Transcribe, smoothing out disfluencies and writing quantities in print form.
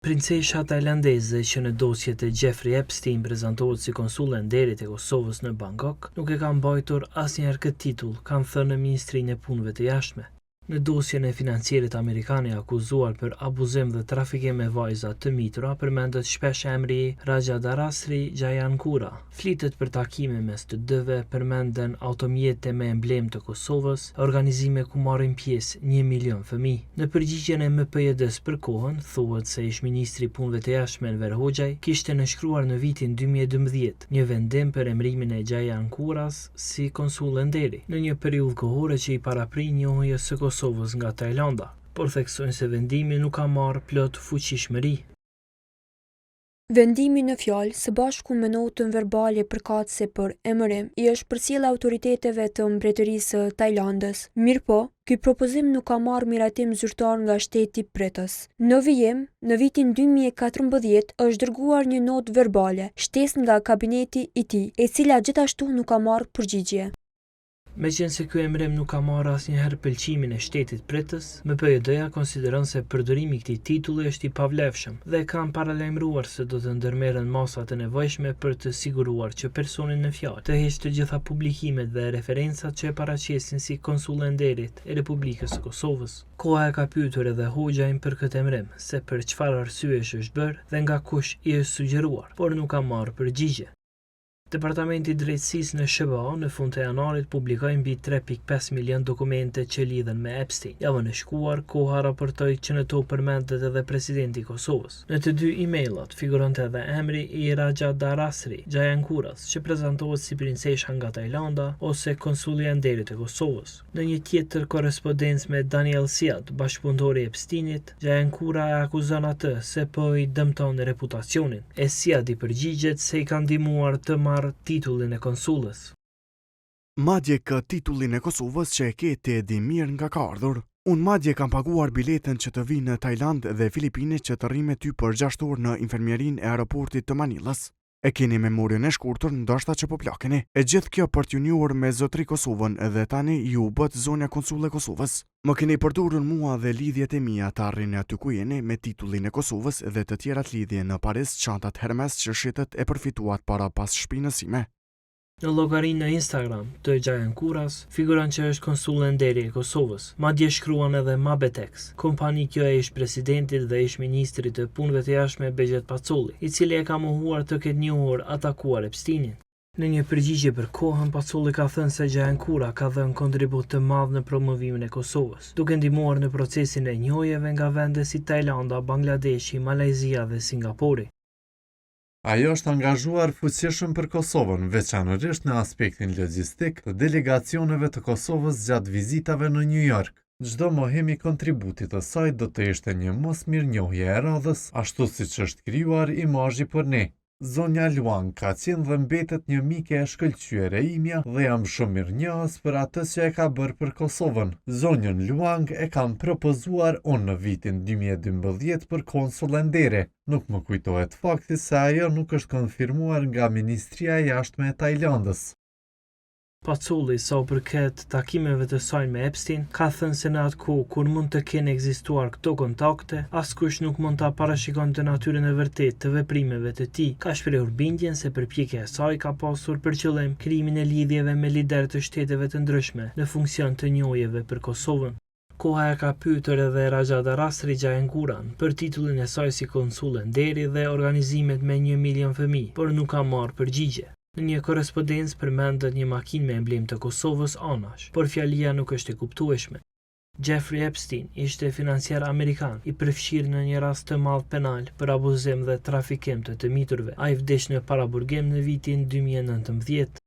Princesha tajlandeze që në dosjet e Jeffrey Epstein prezantohet si konsulle nderit e Kosovës në Bangkok, nuk e ka mbajtur asnjëherë këtë titull, kanë thënë në Ministrinë e Punëve të Jashtme. Në dosjen e financierit amerikan e akuzuar për abuzim dhe trafikim me vajza të mitura, përmendet shpesh emri Raja Darasri Jayankura. Flitet për takime mes të dyve, përmenden automjete me emblem të Kosovës, organizime ku marrin pjesë 1 milion fëmijë. Në përgjigjen e MPJD-s për kohën, thuhet se ish-ministri i Punëve të Jashtme Enver Hoxhaj kishte nënshkruar në vitin 2012 një vendim për emrimin e Jayankuras si konsulle nderi, në një periudhë kohore që i paraprin njohjes së Kosovës nga Tajlanda, por theksojnë se vendimi nuk ka marrë plot fuqishmëri. Vendimi në fjalë së bashku me notën verbale përkatëse për emërim i është përcjellë autoriteteve të Mbretërisë së Tajlandës. Mirëpo, ky propozim nuk ka marrë miratim zyrtar nga shteti pritës. Në vijim, në vitin 2014 është dërguar një notë verbale, shtesë nga kabineti i tij, e cila gjithashtu nuk ka marrë përgjigje. Meqense ky emrim nuk ka marrë asnjëherë pëlqimin e shtetit pritës, MPJD-ja konsideron se përdorimi i këtij titulli është i pavlefshëm dhe kanë paralajmëruar se do të ndërmerren masat e nevojshme për të siguruar që personi në fjalë të heqë të gjitha publikimet dhe referencat që e paraqesin si konsulle nderit e Republikës së Kosovës. Koha e ka pyetur edhe Hoxhajin për këtë emrim, se për çfarë arsyesh është bërë dhe nga kush i është sugjeruar, por nuk ka marrë përgjigje. Departamenti i Drejtësisë në SBA në fund të janarit publikoi mbi 3.5 milion dokumente që lidhen me Epstein. Javën e shkuar, koha raportoi që në to përmendet edhe presidenti i Kosovës. Në të dy emailat figuronte edhe emri i Raja Darasri Jayankuras, që prezantohet si princesha nga Tajlanda ose konsullia e nderit e Kosovës. Në një tjetër korrespondencë me Daniel Siad, bashkëpunëtori i Epsteinit, Jayankura e akuzon atë se po i dëmton reputacionin. E Siad i përgjigjet se i ka ndihmuar të titullin e konsullës. Madje kë titullin e Kosovës që e ke të di mirë nga ka ardhur. Unë madje kam paguar biletën që të vi në Tajland dhe Filipine që të rri me ty për 6 orë në infermierin e aeroportit të Manilës. E keni memorien e shkurtër, ndoshta që po plakeni. E gjithë kjo për t'ju njohur me zotri Kosovën dhe tani ju bët zonja konsulle Kosovës. Më keni përdorur mua dhe lidhjet e mia të arrini aty ku jeni me titullin e Kosovës dhe të tjerat lidhje në Paris, çantat Hermes që shitet e përfituat para pas shpinës sime. Në llogarinë në Instagram të Jayankuras figuron që është konsulle nderi e Kosovës. Madje shkruan edhe Mabetex, kompani kjo e ish-presidentit dhe ish-ministrit të punëve të jashtme Bexhet Pacolli, i cili e ka mohuar të ketë njohur atakuar Epsteinin. Në një përgjigje për kohën, Pacolli ka thënë se Jayankura ka dhënë kontribut të madh në promovimin e Kosovës, duke ndihmuar në procesin e njohjeve nga vende si Tajlanda, Bangladeshi, Malajzia dhe Singapuri. Ajo është angazhuar fuqishëm për Kosovën, veçanërisht në aspektin logjistik të delegacioneve të Kosovës gjatë vizitave në New York. Çdo mohim i kontributit të saj do të ishte një mosmirnjohje e radhës, ashtu siç është krijuar imazhi për ne. Zonja Luang ka qenë dhe mbetet një mike e shkëlqyer e imja dhe jam shumë mirënjohës për atë që e ka bërë për Kosovën. Zonjën Luang e kam propozuar unë në vitin 2012 për konsulle ndere. Nuk më kujtohet fakti se ajo nuk është konfirmuar nga Ministria e Jashtme e Tajlandës. Pacolli, sa u përket takimeve të saj me Epstein, ka thënë se në atë kohë kur mund të kenë ekzistuar këto kontakte, askush nuk mund ta parashikonte natyrën e vërtetë të veprimeve të tij. Ka shprehur bindjen se përpjekja e saj ka pasur për qëllim krijimin e lidhjeve me liderë të shteteve të ndryshme në funksion të njohjeve për Kosovën. Koha e ka pyetur edhe Raja Darasri Jayankuran për titullin e saj si konsulle nderi dhe organizimet me 1 milion fëmijë, por nuk ka marrë përgjigje. Në një korrespondencë përmendet një makinë me emblem të Kosovës anash, por fjalia nuk është e kuptueshme. Jeffrey Epstein ishte financiar amerikan, i përfshirë në një rast të madh penal për abuzim dhe trafikim të miturve. Ai vdes në paraburgim në vitin 2019.